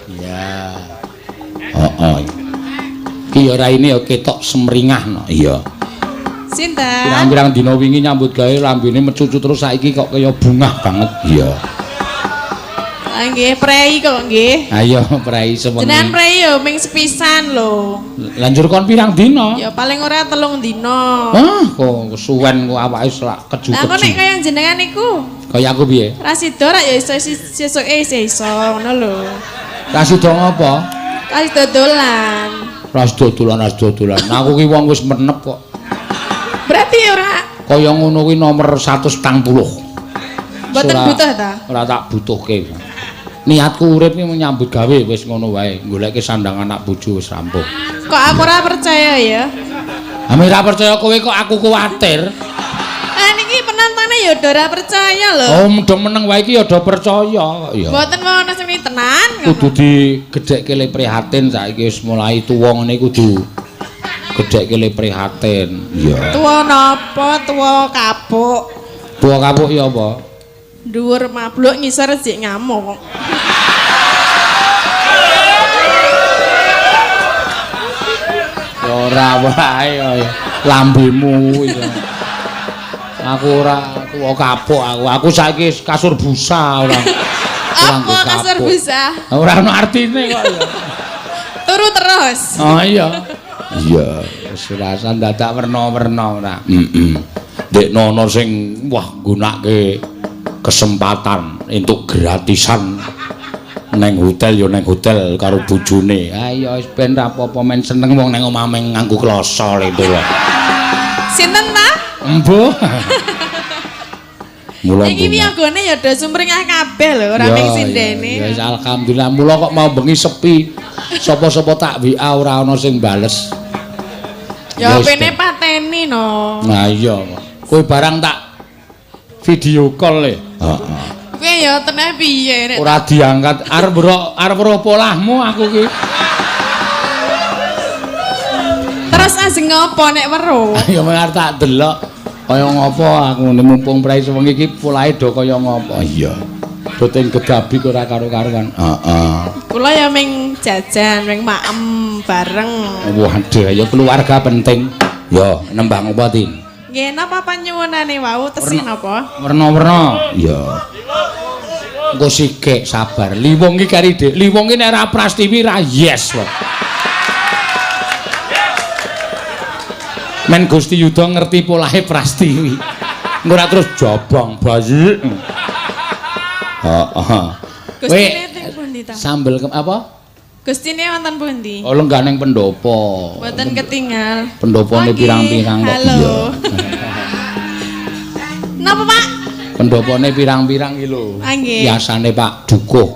Iya. Heeh. Ki ya raine ya ketok semringah no. Iya. Sinten? Pirang-pirang dina wingi nyambut gawe lambene mecucu terus saiki kok kaya bungah banget. Iya. Ah nggih, prei kok nggih. Ayo prei sewengi. Jenengan prei yo ming sepisan lho. Lanjur kon pirang dina? Ya paling ora 3 dina. Hah, kok kesuwen kok awake selak keju-keju. Lah kok nek kaya jenengan iku Kaya aku piye? ra sida ra ya iso sesuke iso ngono lho. Ra sida ngopo? Kali dodolan. Ras dodolan. Aku ki wong wis menep kok. Berarti ora Kaya ngono kuwi nomor 140. mboten butuh ta? Ora tak butuhke. Niatku urip iki menyambut gawe wis ngono wae. Goleke sandang anak bojo wis rampung. Kok aku ora percaya ya? Ame ra percaya kowe kok aku kuwatir. Niki penantangane ya do ora percaya lho. Oh, mudah meneng wae iki ya do percaya kok ya. Mboten ana sing tenan. Kudu digedhekke le prihatin saiki wis mulai tuwa ngene kudu gedhekke le prihatin. Iya. Tuwa napa? Tuwa kapuk. Tuwa kapuk ya apa? Dhuwur mabluk ngisor jek ngamuk. Ora wae ya lambemu iki. Aku ora tuwa kapuk aku saiki kasur busa ora. Apa kasur busa? Ora ono artine kok ya. Turu terus. Oh iya. Iya, wis rasan dadak werna-werna ora. Dek nono sing wah gunake kesempatan entuk gratisan neng hotel ya neng hotel karo bojone. Ayo wis ben ra apa-apa men seneng wong nang omah nganggo kloso itu wae. Sinten ta? Embuh. Mula Iki piyagone ya do sumringah kabeh lho, ora ning sindene. Ya wis alhamdulillah mula kok mau bengi sepi. Sapa-sapa tak WA ora ana sing bales. Ya pene pateni no. Nah iya. Kowe barang tak video call le. Heeh. Kowe ya teneh piye nek Ora diangkat arep ro polahmu aku ki. terus ajeng ngopo nek weruh? Ya mung arep tak delok kaya ngopo aku mumpung prei sewengi iki polahe do kaya ngopo. Iya. Boten gedabi ora karo-karuan. Heeh. Kula ya ming jajan, ming maem bareng. Waduh, ya keluarga penting. Ya, nembang apa, Tin? Nggih, napa panyuwunane wau tesi napa? Werna-werna. Iya. Engko sikik sabar. Liwong iki kari Dik. Liwong iki nek ora Prastiwi ra yes kok. Men Gusti Yuda ngerti polahe Prastiwi. Engko ora terus jobong bayi. Heeh. Gustine teng pundi ta? Sambel apa? Gustine wonten pundi? Oh lengganeng pendopo. Mboten ketinggal. Pendopone pirang-pirang kok. Halo. Napa, Pak? Pendopone pirang-pirang iki lho. Nggih. Biasane Pak Dukuh.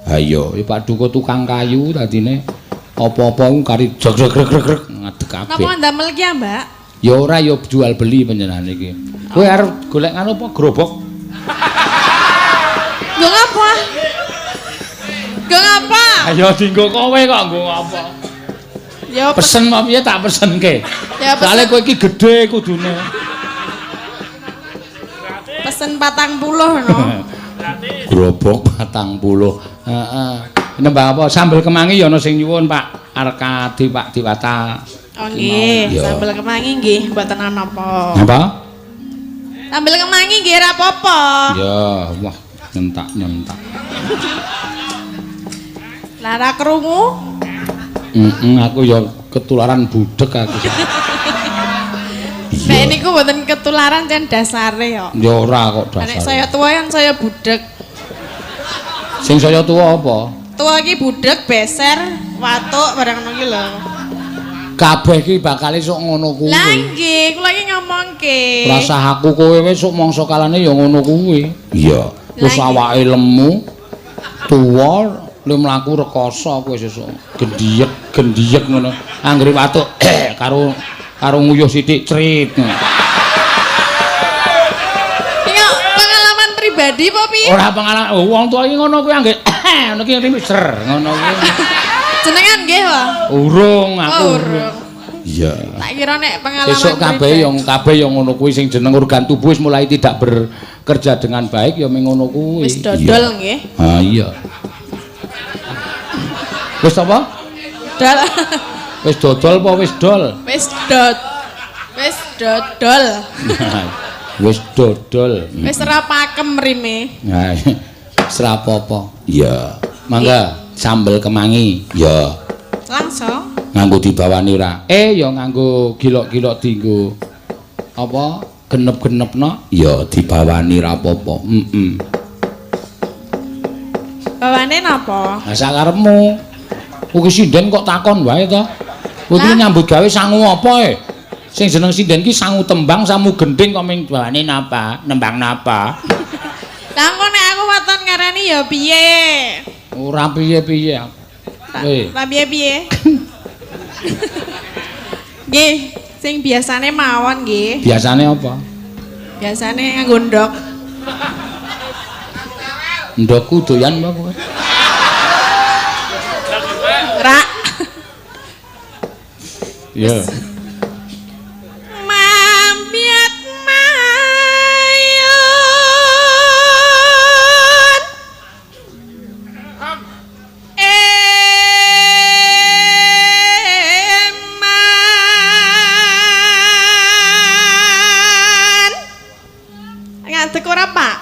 Ha iya, Pak Dukuh tukang kayu dadine apa-apa kari jreg-jreg ngadeg kabeh. Napa ndamel ki, Mbak? Ya ora ya jual beli panjenengan iki. Kowe arep golek ngono apa gerobak? Nggo ngapa? Nggo ngapa? Ayo dienggo kowe kok nggo apa? Ya Pesen apa piye tak pesenke. Ya Soale kowe iki gedhe kudune. pesen 40 no. Gerobak 40. Heeh. Nembang apa sambel kemangi ya ana sing nyuwun Pak Arkadi Pak Diwata. Oh nggih, Ya. sambel kemangi nggih mboten ana apa. Apa? Sambel kemangi nggih ora apa-apa. Ya, wah nyentak-nyentak. Lara krungu? Aku ya ketularan budek aku. Nek niku mboten ketularan jan dasare kok. Ya ora kok Nek dasar. saya tua kan saya budek. Sing saya tua apa? Tua iki budek beser, watuk barang ngono iki lho. Kabeh iki bakal esuk ngono kuwi. Lah nggih, kula iki ngomongke. Rasah aku kowe wis sok mangsa kalane ya ngono kuwi. Iya. Wis Lah, awake lemu, tuwa, lu mlaku rekoso kowe sesuk. Gendiyek ngono. Anggere watuk karo nguyuh sithik crit. Iki pengalaman pribadi apa piye? Ora pengalaman wong tuwa iki ngono kuwi anggere ngono ki ser ngono kuwi. Jenengan nggih, Pak? Urung aku. Oh, urung. Iya. Tak kira nek pengalaman Sesuk kabeh yang ngono kuwi sing jeneng organ tubuh wis mulai tidak bekerja dengan baik ya ming ngono kuwi. Wis dodol nggih. Ah iya. Wis apa? Dol. Wis dodol apa wis dol? Wis dodol. Wis dodol. Wis ora pakem rime. Nah, ora apa-apa. Iya. Mangga sambel kemangi. Ya. Langsung. Nganggo dibawani ora. Ya nganggo gilok-gilok dienggo. Apa? Genep-genepno? Ya dibawani ra apa-apa. Bawane napa? Lah sakarepmu. Kuwi sinden kok takon wae to. Kuwi nyambut gawe sangu apa Sing jeneng sinden ki sangu tembang, sangu gending kok ming bawane napa? Nembang napa? Lah kok nek aku waton ngarani ya piye? Ora piye-piye. Lah piye-piye? Nggih, sing biasane mawon nggih. Biasane apa? Biasane nganggo ndok. Ndokku doyan apa kowe? Rak. Iya. Mampiat mayun. Eman. Ngadeg ora, Pak?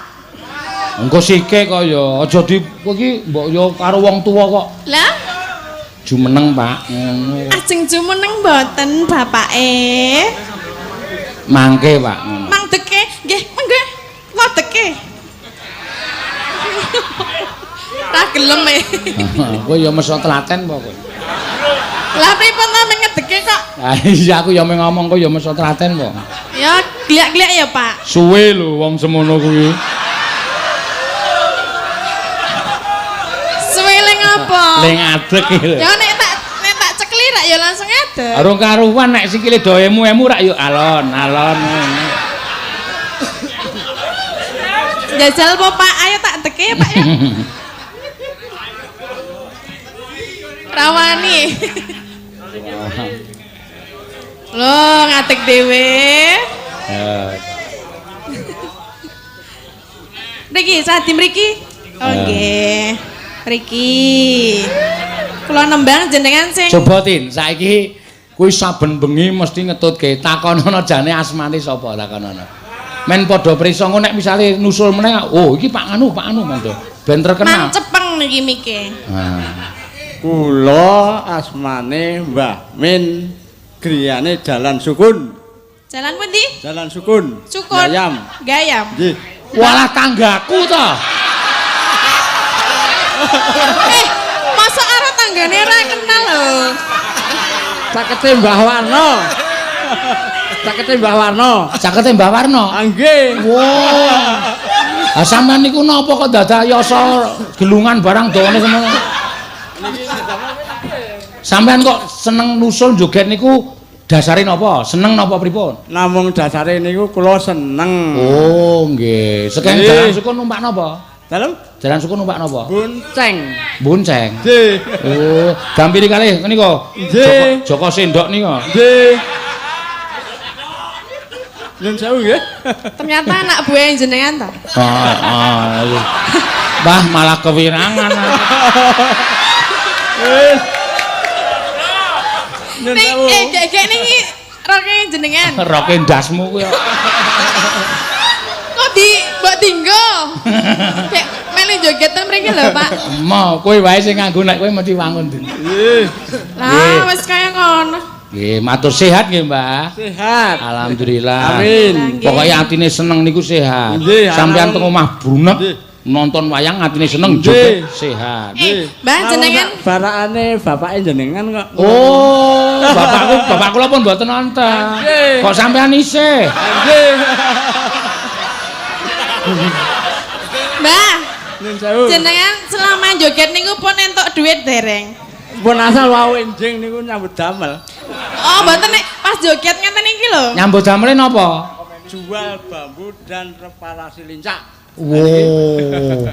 Engko sike kok ya, aja di kowe iki mbok yo karo wong tuwa kok. Lah, Jumeneng, Pak. Ngono. ajeng jumeneng mboten bapake. Mangke, Pak. Mang deke, nggih, monggo. Lodeke. Ra gelem e. Kowe ya meso telaten apa kowe? Lah pripun to ngedeke kok? Ah iya aku ya ngomong kowe ya meso telaten apa? Ya gliak-gliak ya, Pak. Suwe lho wong semono kuwi. Suweling apa? Ling adeg iki. Ya nek tak cekli rak ya langsung adeg. Arung karuan nek sikile do emu-emu rak yo alon-alon. Jajal apa, Pak? Ayo tak teke ya, Pak ya. Rawani. Loh, ngadeg dhewe. Mriki, sadi mriki. Oh nggih. Mriki. Kula nembang jenengan sing Coba Tin, saiki kuwi saben bengi mesti ngetutke takonono jane asmane sapa takonono. Men padha prisa engko nek misale nusul meneh, oh iki Pak Anu men to. Ben terkenal. mancepeng niki mike. Kula asmane Mbah Min, griyane Jalan Sukun. Jalan pundi? Jalan Sukun. Sukun. Gayam. Gayam. Nggih. Walah tanggaku to. Masa arep tanggane ora kenal lho. Cakete Mbah Warno. Cakete Mbah Warno. Cakete Mbah Warno. Nggih. Wah. Ah sampean niku napa kok dadak yasa gelungan barang dawane semono? Sampean kok seneng nusul joget niku dasare napa? Seneng napa pripun? Namung dasare niku kula seneng. Oh, nggih. Sekeng Nggih. Jalan Sukun numpak napa? Dalem Jalan Sukun numpak napa? bonceng. Bonceng. Nggih. Oh, gampiri kalih menika. Nggih. Joko Sendok nika. Nggih. Nyun sewu nggih. Ternyata anak buah jenengan ta. Iya. Mbah malah kewirangan. Wis. Nyun sewu. Gek niki roke jenengan. Roke ndasmu kuwi. Kok mbok tinggo? Kayak melu jogetan mriki lho, Pak. Mau kowe wae sing nganggo nek kowe mesti wangun. Nggih. Lah wis kaya ngono. Nggih, matur sehat nggih, Mbah. Sehat. Alhamdulillah. Amin. Pokoke atine seneng niku sehat. Nggih, Sampeyan teng omah brunek Nggih. nonton wayang atine seneng Nggih. joget sehat. Mbah jenengan barakane bapake jenengan kok. Oh, bapak kula pun mboten nonton. Nggih. Kok sampean isih? Nggih. Mbah, Nyun sewu. jenengan selama joget niku pun entuk duit dereng. Pun asal wae enjing niku nyambut damel. Oh, mboten nek pas joget ngeten iki lho. Nyambut damele napa? Jual bambu dan reparasi lincah. Wow.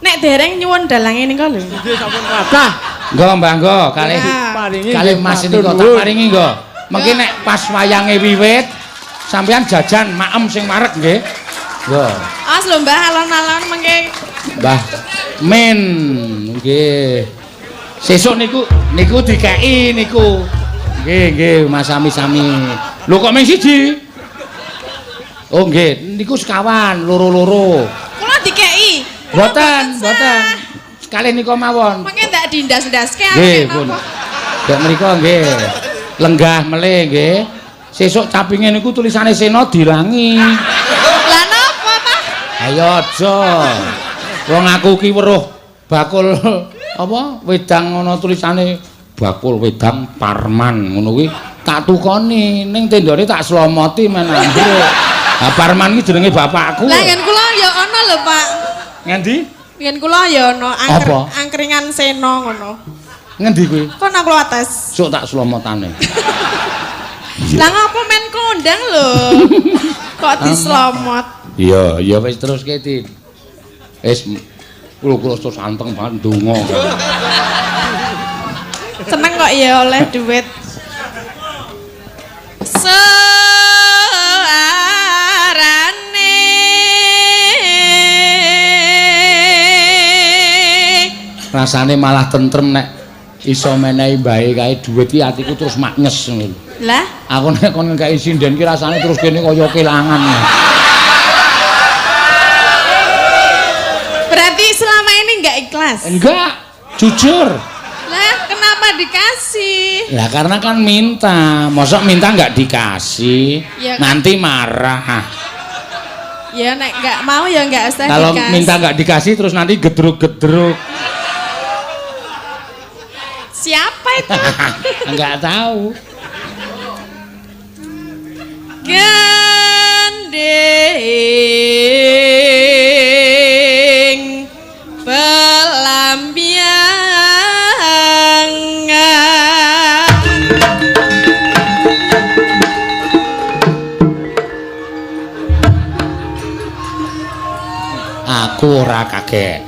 Nek dereng nyuwun dalange nika lho. Nggih sampun kathah. Nggo, Mbah, nggo, kalih Paringi kalih Mas niku tak paringi nggo. Mengki nek pas wayange wiwit sampean jajan maem sing marek nggih. Nggo. Awas lho Mbah alon-alon mengke. Mbah Min nggih. Sesuk niku dikeki niku. Nggih, Mas sami-sami. Lho kok mung siji? Oh nggih, niku sekawan, loro-loro. Kula dikeki. Mboten. Sekali niku mawon. Mengke ndak dindas-ndaske Nggih, Pun. Dek mriku nggih. Lenggah melih nggih. Sesuk capinge niku tulisane Sena dilangi. Lah napa ta? Ayo aja. Wong aku ki weruh bakul apa wedang ana tulisane bakul wedang Parman ngono kuwi tak tukoni ning tendane tak slomoti men ambruk. Lah Parman ki jenenge bapakku. Lah ngen kula ya ana lho, Pak. Ngendi? Ngen kula ya ana Apa? angkringan Sena ngono. Ngendi kuwi? Kono kula atas. Sok tak slomotane. Lah ngapa men kondang lho? Kok dislomot? Iya wis terus Tin. Wis kula terus anteng banget ndonga. Seneng kok ya oleh duit. Rasane malah tentrem nek iso menehi bae kae dhuwit iki atiku terus maknyes ngono. Lah, aku nek kon ngekeki sinden ki rasane terus kene kaya kelangan. berarti selama ini enggak ikhlas? Enggak, jujur. Lah, kenapa dikasih? Lah karena kan minta, mosok minta enggak dikasih, Ya, nanti marah. Ya nek enggak mau ya enggak usah Kalau dikasih. minta enggak dikasih terus nanti gedruk-gedruk. Siapa itu? Enggak tahu. Gandeng pelambiangan. Aku ora kaget.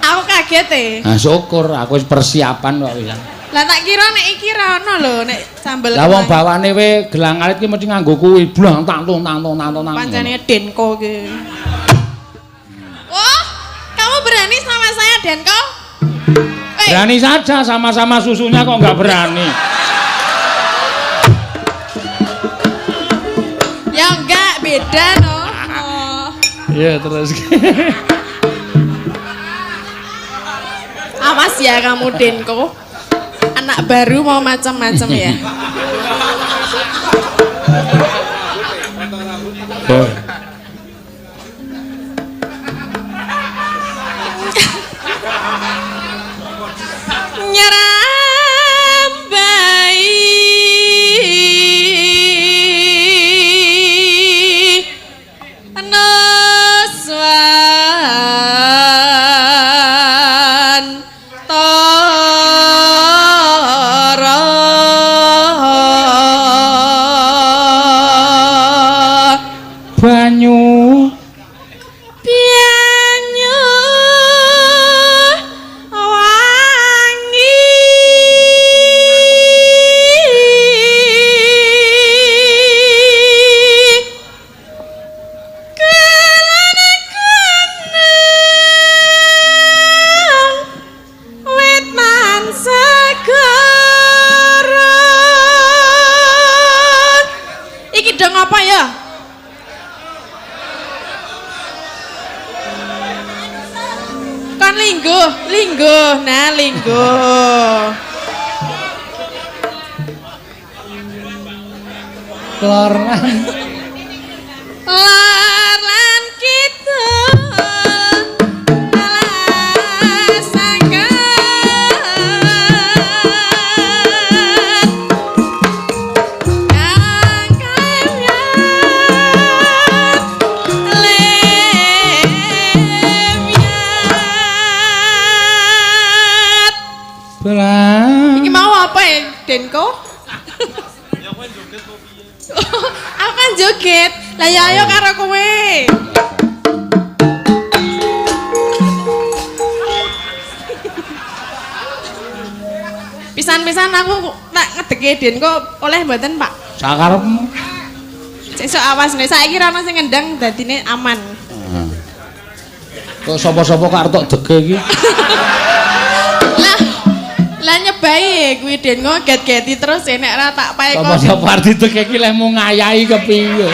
Aku kaget Nah, syukur aku wis persiapan kok wis. Lah tak kira nek iki ra ono lho nek sambel. Lah wong bawane we gelang alit ki mesti nganggo kuwi, blang tangtung. Pancene Denko ki. Oh, kamu berani sama saya Denko? Berani saja sama-sama susunya kok nggak berani. Ya enggak, beda no. Oh. Iya terus. Awas ya kamu Denko. Anak baru mau macam-macam ya. Nyerambai Nuswan Tara Banyu Banyu wangi kelana kenang wetan segara iki dong apa ya? Kan lingguh, nah lingguh. Loran Laran kita Iki mau apa ya, Denko? Aku kan joget. Lah ya ayo karo kowe. Pisan-pisan aku tak ngedeke Denko oleh mboten, Pak? sakarepmu. Sesuk awas nek saiki ra ono sing ngendang dadine aman. Kok sapa-sapa kok arep tok dege iki? Lah, bae kuwi Den ngoget-geti terus nek ra tak pae Apa kok. Sapardi teke iki lek mung ngayahi kepiye?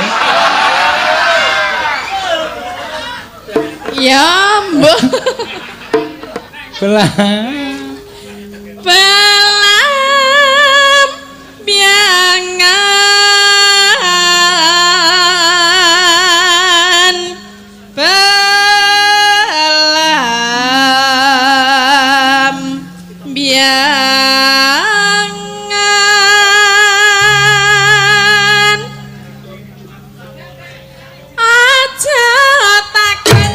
Ya, mbok. Belah. Belam biangan belam biangan aja takkan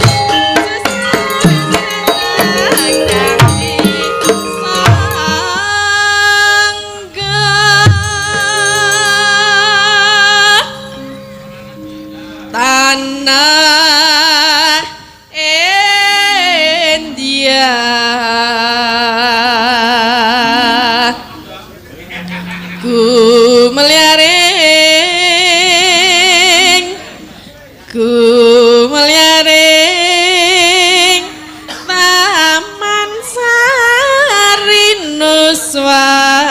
tanah India ku meliaring taman sari nuswan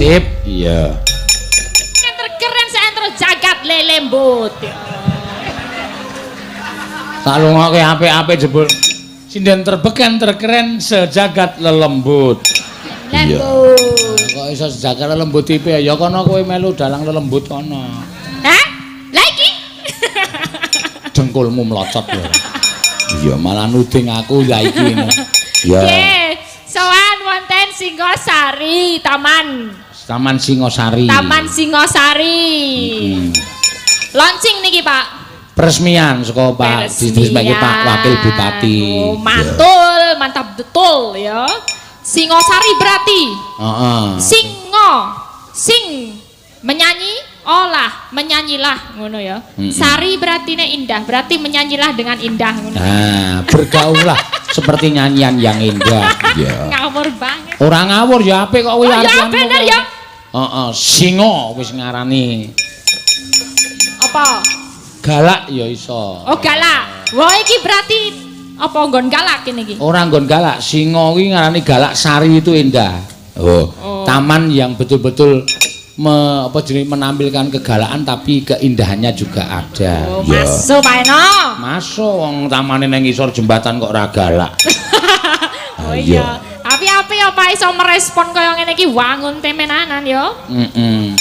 Sip. Iya. Yang terkeren seantero jagat lelembut. Tak lungoke apik-apik jebul. Sinden terbeken terkeren sejagat lelembut. Lembut. Kok iso sejagat lelembut tipe ya kono kowe melu dalang lelembut kono. Hah? Lah iki? Dengkulmu melocot ya. Iya malah nuding aku ya iki. Ya. Nggih, sowan wonten Singosari, Taman Singosari. Taman Singosari. Launching niki, Pak. Peresmian saka Pak sebagai Pak Wakil Bupati. Oh, mantul, mantap betul ya. Singosari berarti. Heeh. Sing menyanyi, olah, menyanyilah ngono ya. Sari berarti indah, berarti menyanyilah dengan indah ngono. Nah, bergaullah seperti nyanyian yang indah. Iya. Ngawur banget. Ora ngawur ya apik kok kowe Ya artian. bener ya. Heeh, singa wis ngarani. Apa? Galak ya iso. Oh, galak. Wah, iki berarti apa nggon galak kene iki? Ora nggon galak, singa kuwi ngarani galak sari itu indah. Oh. Taman yang betul-betul menampilkan kegalakan tapi keindahannya juga ada. Oh, masuk Pak Eno. Masuk wong tamane nang ngisor jembatan kok ora galak. Oh iya. Api-api ya Pak iso merespon kaya ngene iki wangun temenanan ya.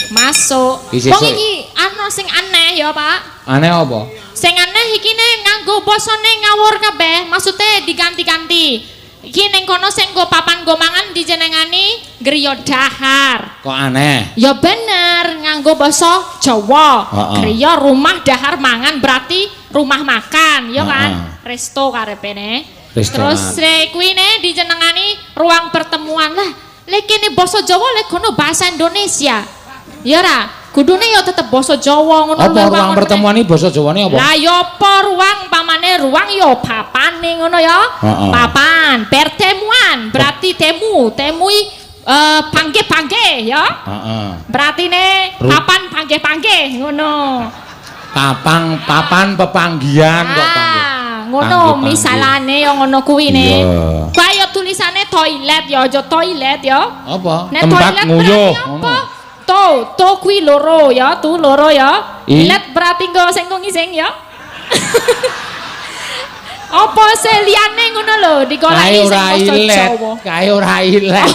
Masuk. Wong iki ana sing aneh ya Pak. Aneh apa? Sing aneh iki ne nganggo basane ngawur kabeh, maksude diganti-ganti. Iki ning kono sing nggo papan nggo mangan dijenengani griya dahar. Kok aneh? Ya bener, nganggo basa Jawa. Griya rumah dahar mangan berarti rumah makan, ya kan? Resto karepene. Terus kuwi ne dijenengani ruang pertemuan. Lah, lek kene basa Jawa lek kono bahasa Indonesia. Ya ra, kudune ya tetep basa Jawa ngono. Apa ruang pertemuan iki basa Jawane apa? Lah ya apa ruang pamane ruang ya papane ngono ya. Papan, pertemuan berarti temui panggih-panggih ya. Berarti ne papan panggih-panggih ngono. Papan pepanggihan kok panggih. Ngono misalane ya ngono kuwi ne. Kaya tulisane toilet ya aja toilet ya. Apa? Tempat nguyuh ngono. To kuwi loro ya, tu loro ya. Ilet berarti nggo sing ngising ya. Apa seliyane ngono lho digoleki sing basa Jawa. Kae ora ilet.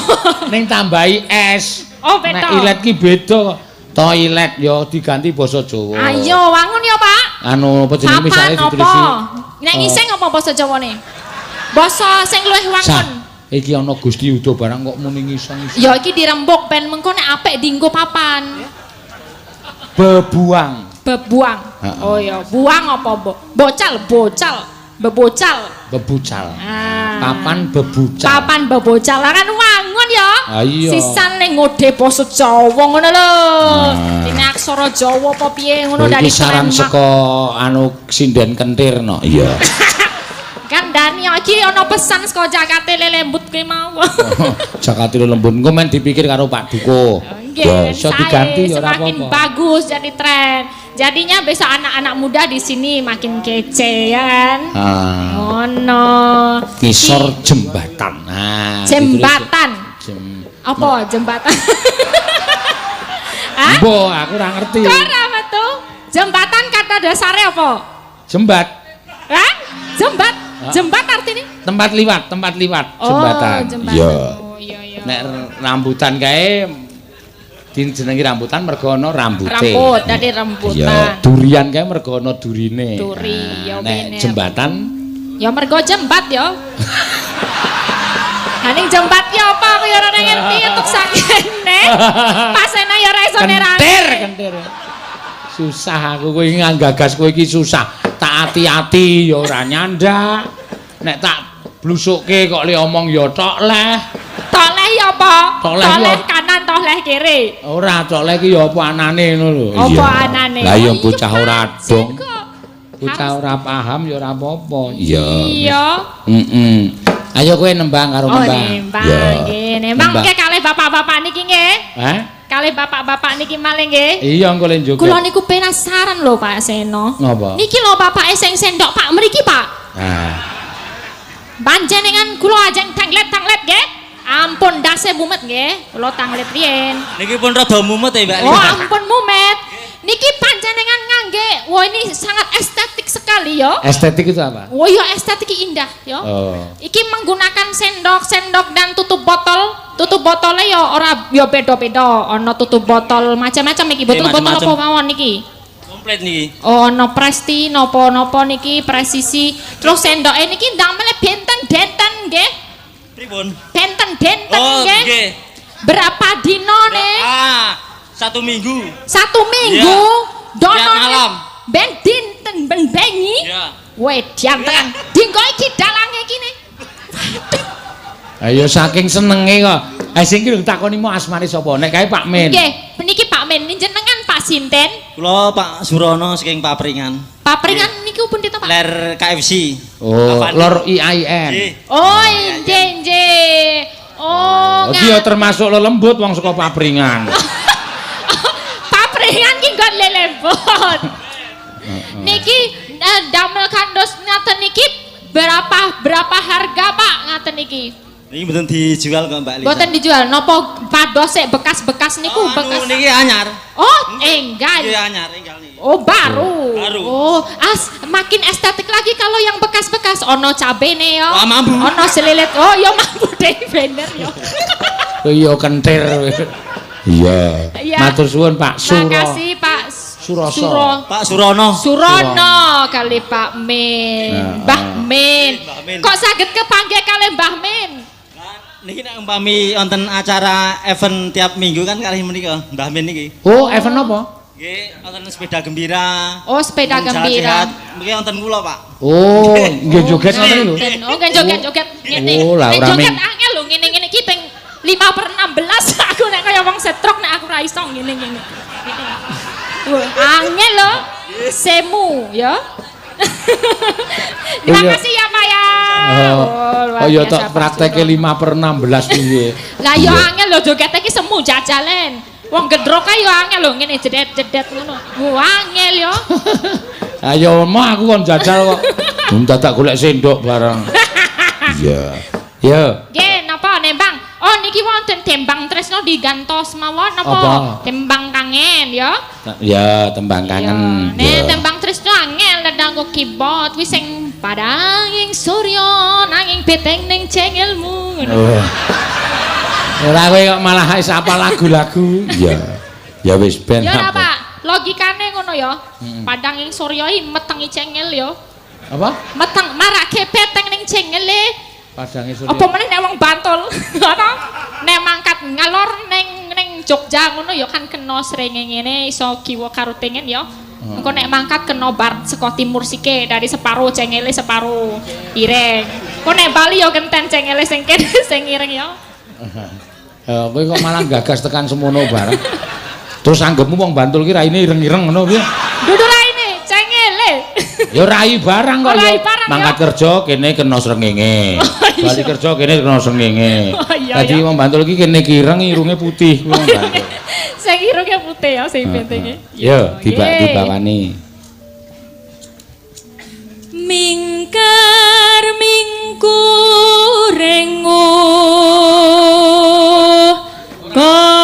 Ning tambahi es. Oh, beda. Nek ilet ki beda. Toilet ya diganti basa Jawa. Ayo wangun ya, Pak. Anu apa jenenge misale ditulisi. Nek ngising apa basa Jawane? Basa sing luwih wangun. Iki ana Gusti Uda barang kok muni ngising. Ya iki dirembuk ben mengko nek apik dienggo papan. Bebuang. Oh ya, buang apa bocal. Bebocal. Papan bebocal. Lah kan wangun ya. Sisan ning ngode basa Jawa ngono lho. Dene aksara Jawa apa piye ngono dari saran saka anu sinden kentir no. Iya. Kan Dani iki ana pesan saka Jakate Lelembut kuwi mau. Jakate Lelembut engko men dipikir karo Pak Duko. Ya iso diganti ya ora apa-apa. Semakin bagus jadi tren. Jadinya besok anak-anak muda di sini makin kece ya kan. Ngono. Ngisor jembatan. Nah, jembatan. Apa jembatan? Hah? Mbok aku ora ngerti. Kok ora metu? Jembatan kata dasarnya apa? Jembat. Hah? Jembat artinya? Tempat liwat, jembatan. Iya. Nek rambutan kae dijenengi rambutan mergo ana rambute. Rambut, dadi rambutan. Ya, durian kae mergo ana durine. Duri, ya nek jembatan ya mergo jembat ya. Haning jembat ya apa aku ya ora ngerti untuk sakene. Pasena ya ora iso nerani. Kentir. Susah aku kowe nggagas kowe iki susah. Tak ati-ati ya ora nyandak. Nek tak blusukke kok le omong ya tok leh. Tok leh ya apa? Tok leh kanan tok leh kiri. Ora tok leh ki ya apa anane ngono lho. Apa anane? Lah ya bocah ora dong. Bocah ora paham ya ora apa-apa. Iya. Ayo kowe nembang karo nembang. Oh nembang nggih. Nembang ke kalih bapak-bapak niki nggih. Hah? Kalih bapak-bapak niki malih nggih. Iya engko le njoget. Kula niku penasaran lho Pak Seno. Napa? Niki lho bapake sing sendok Pak mriki Pak. Nah. Panjenengan kula ajeng tanglet nggih. Ampun ndase mumet nggih, kula tanglet riyen. Niki pun rada mumet ya, Mbak. Oh, ampun mumet. Niki panjenengan ngangge, wah ini sangat estetik sekali ya. Estetik itu apa? Oh ya estetik indah ya. Oh. Iki menggunakan sendok dan tutup botol. Tutup botolnya ya ora ya beda-beda. Ana tutup botol macam-macam iki. Botol apa mawon niki? Komplit niki. Oh, ana Presti napa-napa niki presisi. Terus sendoke niki ndamel benten-benten nggih. Pripun? Benten-benten Oh, nggih. nggih. Berapa dinone? 1 minggu. 1 minggu. Tiap malam. Ben dinten ben bengi. Iya. Wedian tenan. Dinggo iki dalange kene. Ayo saking senenge kok. Sing iki lho takoni mau asmane sapa? Nek kae Pak Min. Nggih, niki Pak Min jenengan Pak Sinten. Kula Pak Surono saking Papringan. Papringan niki pun dinten Pak. Ler KFC. Oh, Lor IAIN. Nggih. Oh, nggih. Oh, Iki ya termasuk lelembut wong saka Papringan. Papringan ki nggon lelembut. Niki damel kandos ngaten niki berapa harga Pak ngaten niki? Niki mboten dijual kok Mbak Lisa. Mboten dijual napa pados sik bekas-bekas niku bekas. Niki anyar. Oh, enggal. Niki anyar enggal niki. Oh, baru. Baru. Oh, makin estetik lagi kalau yang bekas-bekas. Ono cabene yo. Wah, mambu. Ono selilit. Oh, yo mambu deh bener yo. Iya kentir. Iya. Iya. Matur suwun Pak Suro. Makasih Pak Suroso. Pak Surono. Surono kali Pak Min. Mbah Min. Mbah Min. Kok saged kepanggih kali Mbah Min? Niki nek umpami wonten acara event tiap minggu kan kalih menika Mbah Min niki. Oh, event apa? Nggih, wonten sepeda gembira. Oh, sepeda wonten gembira. sehat-sehat. Mungkin wonten kula, Pak. Oh, nggih joget ngoten lho. Oh, nggih joget-joget ngene. Oh, lah Nek ora joget min- angel lho ngene-ngene iki ping 5/16 aku nek kaya wong setruk nek aku ra iso ngene-ngene. Angel lho. Semu ya. Terima kasih ya Pak ya. Oh ya tok prakteke 5/16 piye. Lah ya angel lho joget iki semu jajalen. Wong gedrok ae yo angel lho ngene jedet-jedet ngono. Angel yo. Ayo mah aku kon jajal kok. Dadak golek sendok bareng. Iya. Yo. Nggih, napa nembang? Oh niki wonten tembang tresno digantos mawon napa? Apa? Tembang kangen ya. Ya tembang kangen. Nek tembang tresno angel ndanggo keyboard wis sing padanging surya nanging beteng ning cengelmu. Oh. Ora kowe kok malah wis apa lagu-lagu. Iya. Ya wis ben. Ya ora Pak, logikane ngono ya. Padanging surya iki metengi cengel ya. Apa? Meteng marake beteng ning cengele. Padange surya. Apa meneh nek wong Bantul. Ngono. Nek mangkat ngalor ning Jogja ngono ya kan kena srenge ngene iso kiwa karo tengen ya. Engko nek mangkat kena bar saka timur sike dari separuh cengele separuh ireng. Kok nek Bali ya genten cengele sing kene sing ireng ya. Kowe kok malah gagas tekan semono bareng. Terus anggapmu wong Bantul ki raine ireng-ireng ngono piye? Dudu raine cengele. Ya rai barang kok Rai ya. barang, Mangkat ya. kerja kene kena srengenge. Bali kerja kene kena srengenge. Oh, iya, Dadi iya. wong Bantul ki kene kireng irunge putih wong Bantul. Sing irunge putih ya sing bentenge. Yo dibawani. Mingkar mingkurengo kara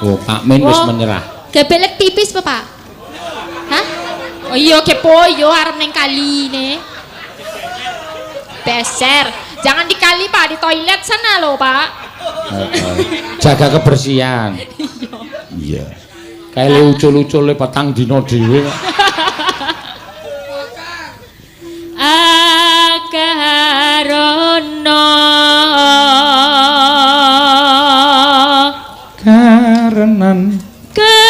Oh, Pak Min wis menyerah. Gebelek tipis Pak. Hah? Oh iya kepo yo arep ning kali ne. Beser. Jangan di kali Pak, di toilet sana loh Pak. Jaga kebersihan. Iya. Kayak le ucul-ucule petang dina dhewe. Akarono Karenan karenan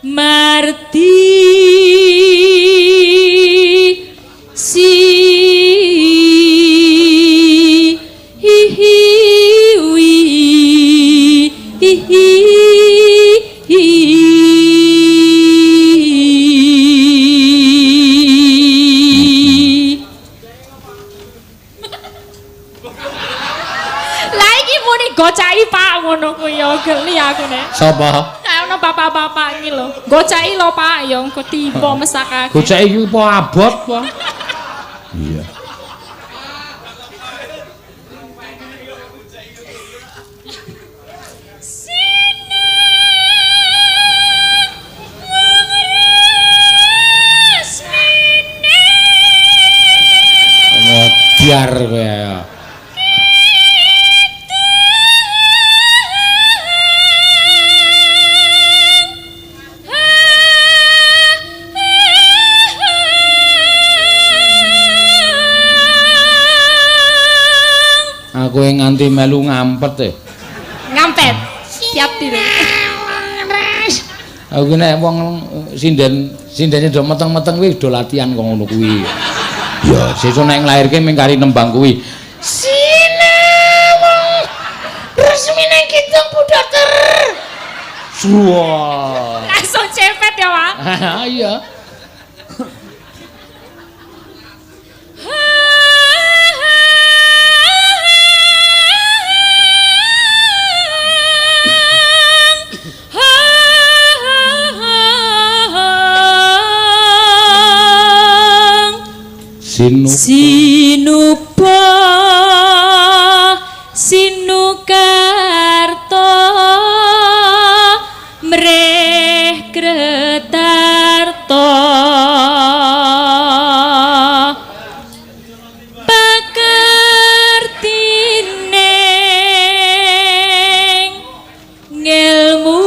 marti si Lah iki muni gocai Pak ngono ku ya geli aku nek. sapa? Bapak iki lho. Goceki lho Pak, ya engko tiba mesakake. Goceki iki apa abot apa? Iya. Biar kowe ya. Aku nganti melu ngampet e. Ngampet. Hati lho. Aku nek wong sindene do meteng-meteng kuwi do latihan kok ngono kuwi. Ya, sesuk nek nglairke mung kari nembang kuwi. Sinewong resmine Kidung Budater. Suwa. Langsung cepet ya, Pak. Iya. Sinupa Sinukarto mreh Kretarto pakartine ngelmu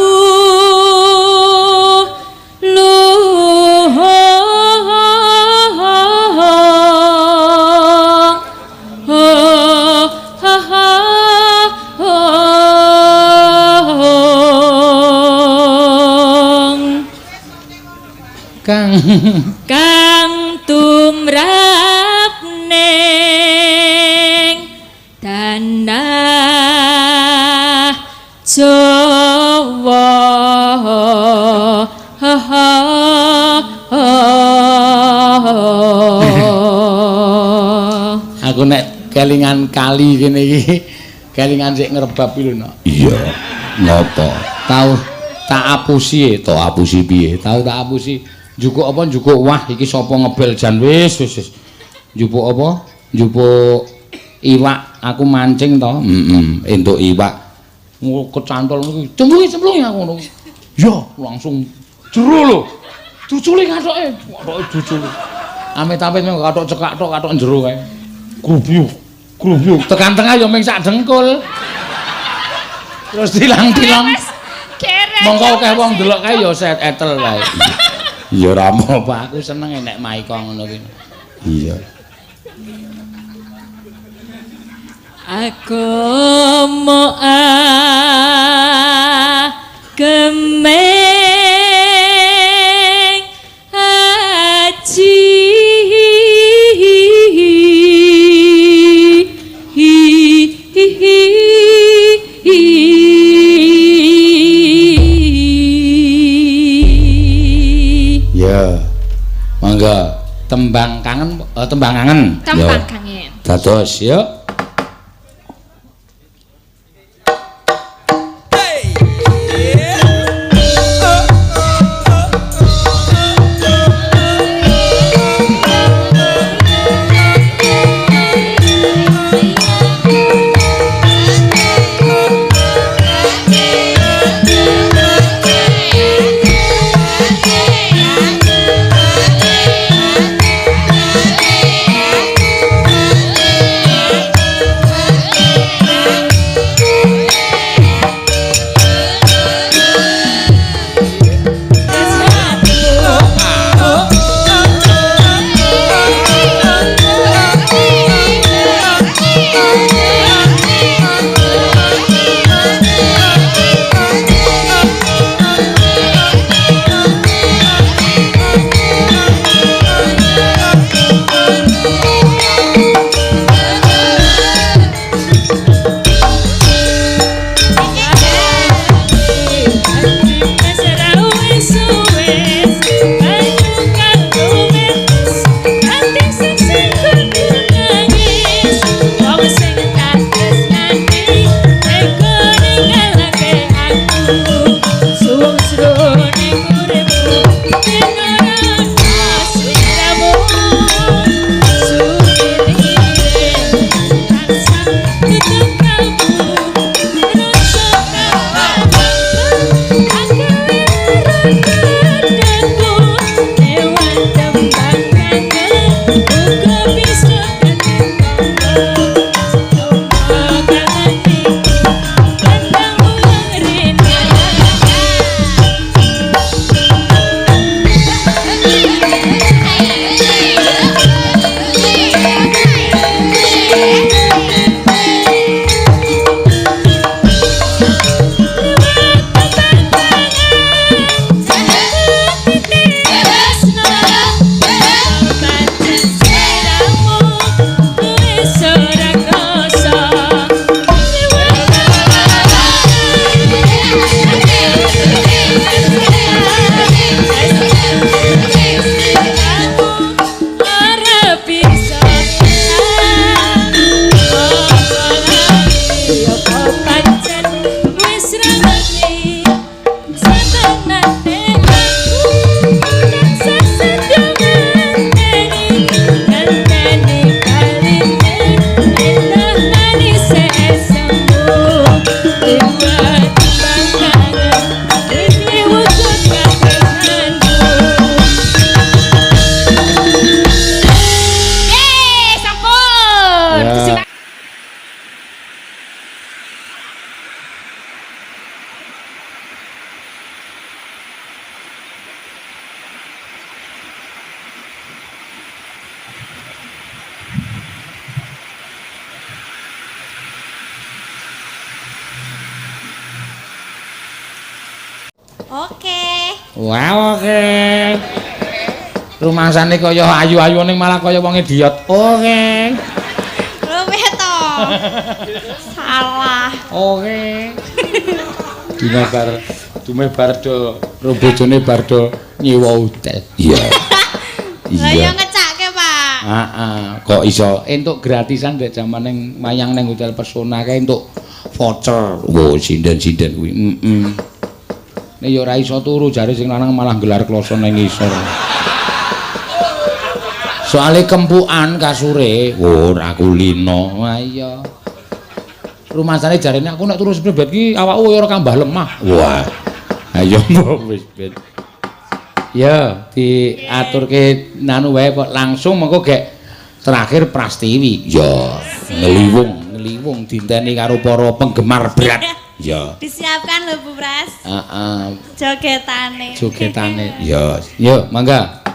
Kang tumrap neng tanah Jawa. Aku nek kelingan kali kene iki, kelingan sik ngrebab iki lho. Iya. Ngopo? Tau tak apusi, to apusi piye? Tau tak apusi. Njukuk apa njukuk wah iki sapa ngebel jan wis. Njupuk apa? Njupuk iwak aku mancing to. Entuk iwak. Kecantol iki. Cemplungi aku ngono. Ya, langsung jero lho. Ducule kathoke. Kathoke ducul. Amit-amit mung kathok cekak tok kathok jero kae. Grubyuk. Tekan tengah ya mung sak dengkul. Terus tilang-tilang. Mongko akeh wong delok kae ya set etel kae. Ya ora apa aku seneng nek maika ngono kuwi. Iya. Aku mau gemeng haji Ya. Mangga tembang kangen tembang kangen. Tembang kangen. Dados ya. Oke. Wah, oke. Rumangsane kaya ayu-ayu ning malah kaya wong idiot. Oke. Luwih to. Salah. Oke. Dume bar do bojone bar do nyewa hotel. Iya. Lah yo ngecake, Pak. Heeh, kok iso entuk gratisan dek jaman ning mayang ning Hotel Pesona kae entuk voucher. Wo sinden-sinden kuwi. Nek yo ora iso turu jare sing lanang malah gelar kloso ning ngisor. Soale kempukan kasure, ora kulino. Wah iya. Rumasane jarene aku nek turu sebet iki awakku ora tambah lemah. Wah. Ayo wis ben. Ya, diaturke nanu wae kok langsung mengko gek terakhir Prastiwi. Ya, ngeliwung dinteni karo para penggemar berat. Ya. Disiapkan lho Bu Pras. Heeh. Jogetane. Ya, yuk mangga.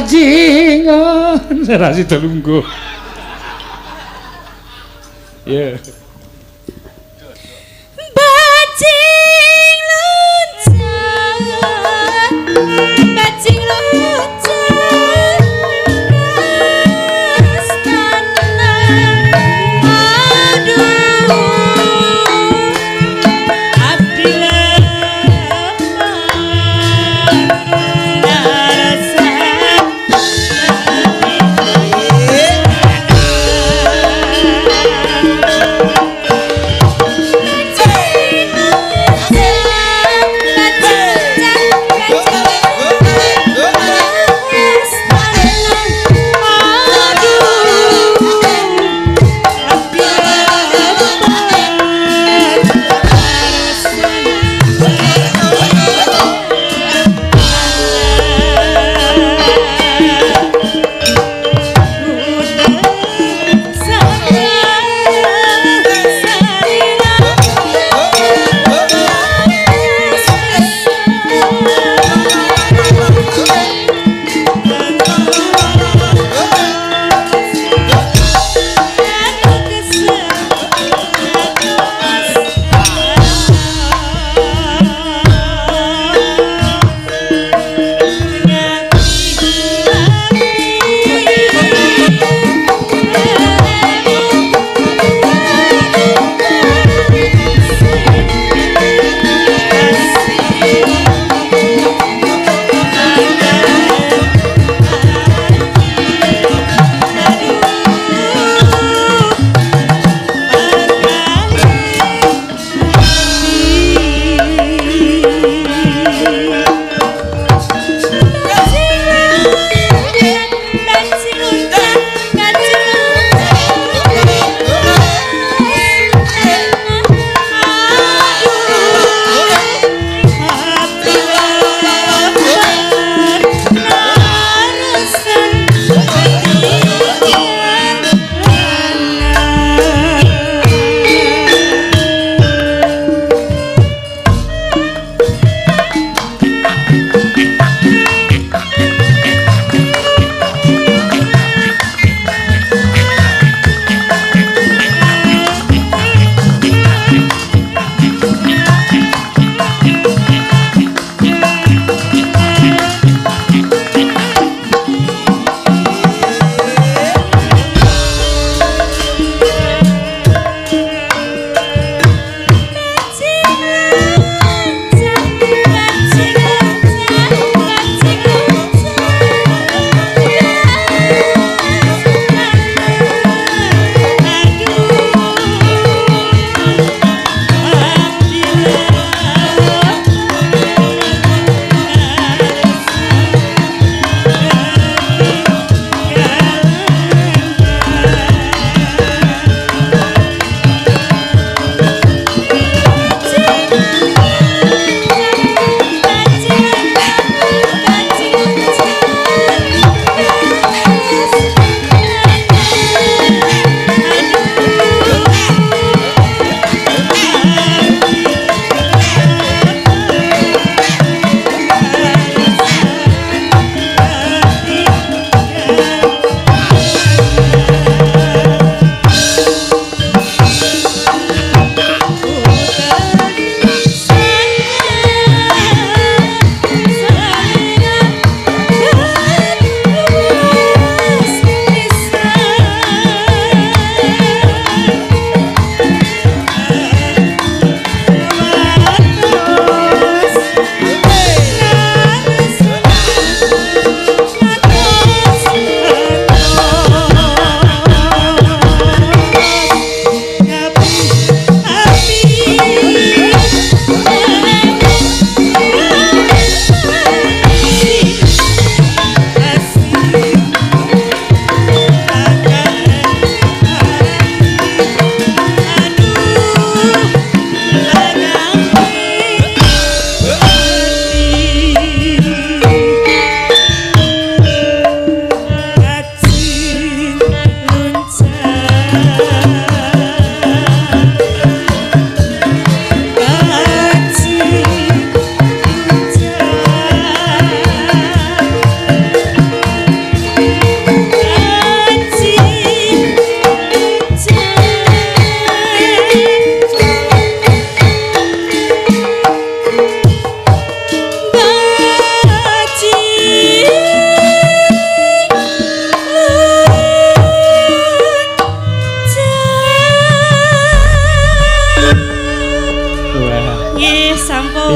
Bajingan rasi telunggu. Ya. Bajing luncang astana. Aduh, abdi lemah.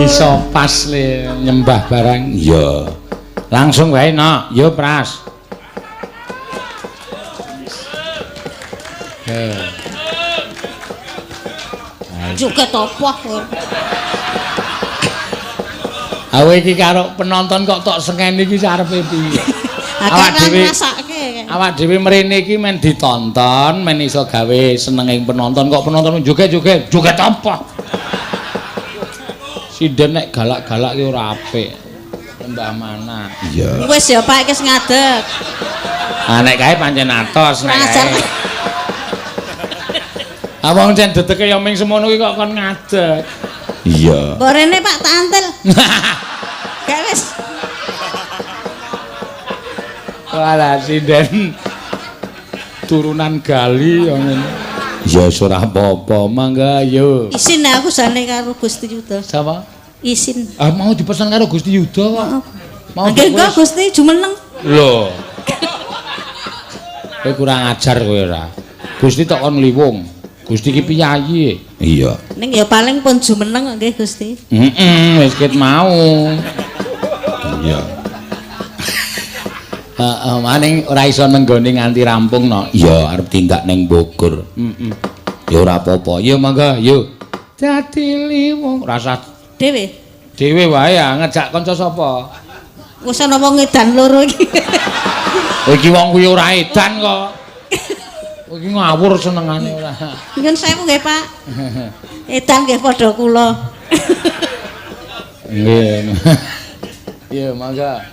iso pas le nyembah barang. Iya. Langsung wae, Nok. Yo, Pras. Juga topoh. Awe iki karo penonton kok tok sengeni iki sarepe piye? Awak dhewe mrene iki men ditonton, men iso gawe senenging penonton kok penonton joget-joget apa? Sinden nek galak-galak ki ora apik. Mbah Mana. Iya. Wis ya Pak wis ngadeg. Ah nek kae pancen atos nek kae. Awang jan dedeke ya ming semono ki kok kon ngadeg. Iya. Mbok rene Pak tak antel. Gak wis. Walah sinden turunan gali yang ngene. Ya ora apa-apa, mangga yo. Isin aku jane karo Gusti Yuda. Sapa? Isin. Ah mau dipesan karo Gusti Yuda kok. Mau Nggih Gusti jumeneng. Lho. Kowe kurang ajar kowe ora. Gusti tok kon liwung. Gusti ki piyayi. Iya. Ning ya paling pun jumeneng nggih Gusti. Wis ket mau. Iya. Maning ora iso nenggone nganti rampung no. Iya, arep tindak ning Bogor. Ya ora apa-apa. Ya mangga, yo. Dadi liwung rasa Dewe. dhewe wae ya ngejak kanca sapa? Wis ana wong edan loro iki. Iki wong kuwi ora edan kok. Iki ngawur senengane ora. Nyun sewu nggih Pak. Edan nggih padha kula. Nggih. Iya, mangga.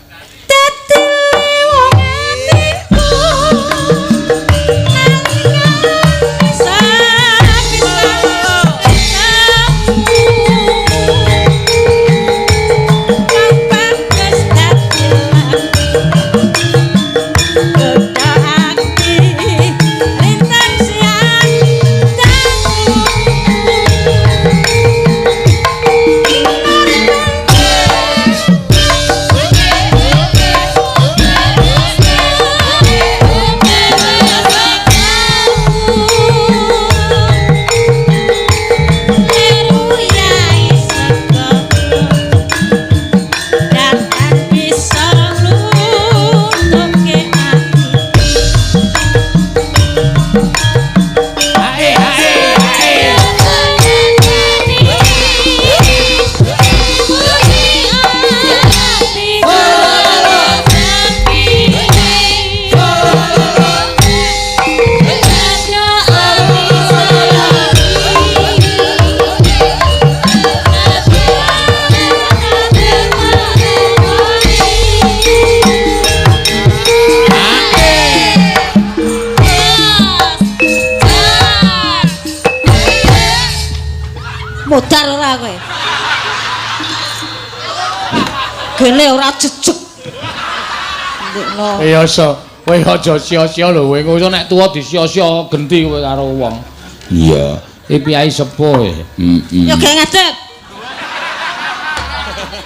Modar ora kowe. Gene ora jejeg. Ndekno. Kowe aja sia-sia lho, kowe iso nek tuwa disia-sia genti kowe karo wong. Iya. Iki piyai sepuh e. Yo gak ngadeg.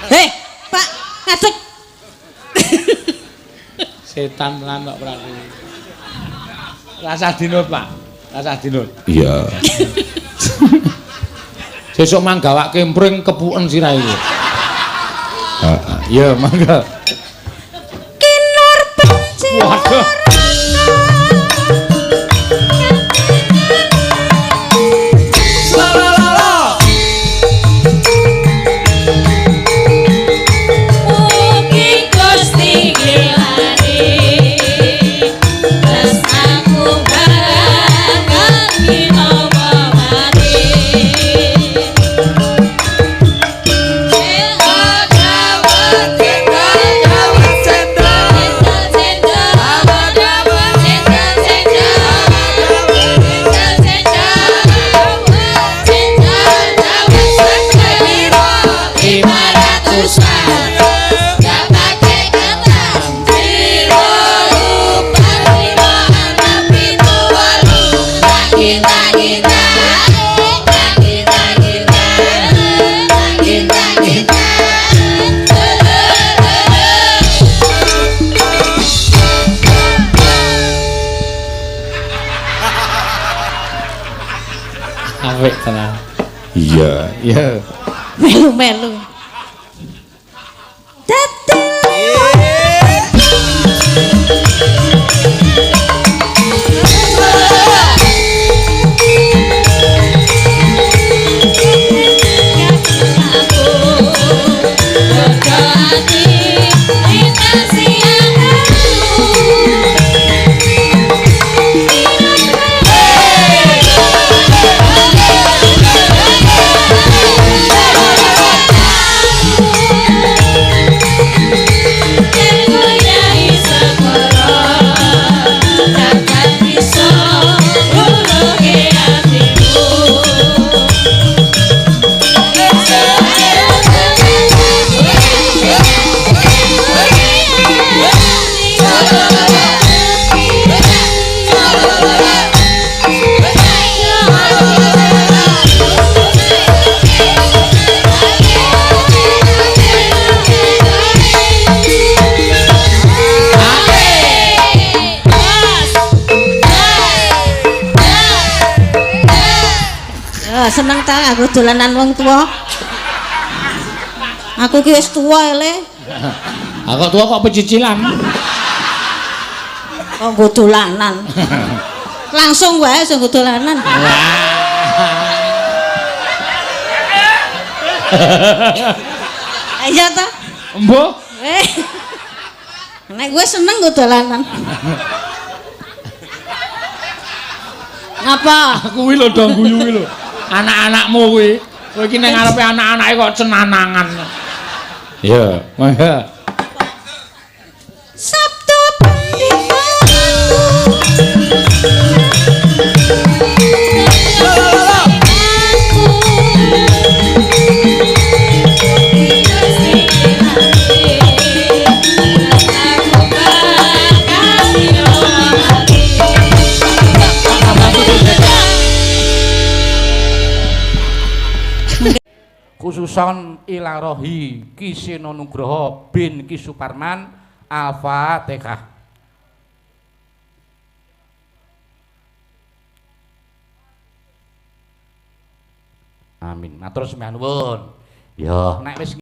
Heh, Pak, ngadeg. Setan lan kok prati. Rasah dinut, Pak. Rasah dinut. Iya. Sesuk manggawake mpring kepuken sirahe. Heeh. Ya, mangga. Kinur benci. Waduh. Iya. Ya. Melu-melu. Seneng ta aku dolanan wong tua. Aku ki wis tuwa ele. Aku tua kok pecicilan. Kok nggo dolanan. Langsung wae sing nggo dolanan. Ayo ta. Mbok. Nek gue seneng nggo dolanan. Ngapa? Kuwi lho dong guyu kuwi lho. Anak-anakmu kuwi. Kowe iki ning ngarepe anak-anake kok cenanangan. Iya, mangga. Sabtu Pandita. Khususon Ilarohi Kiseno Nugroho bin Ki Suparman Al-Fatihah. Amin. Matur sembah nuwun. Ya, nek wis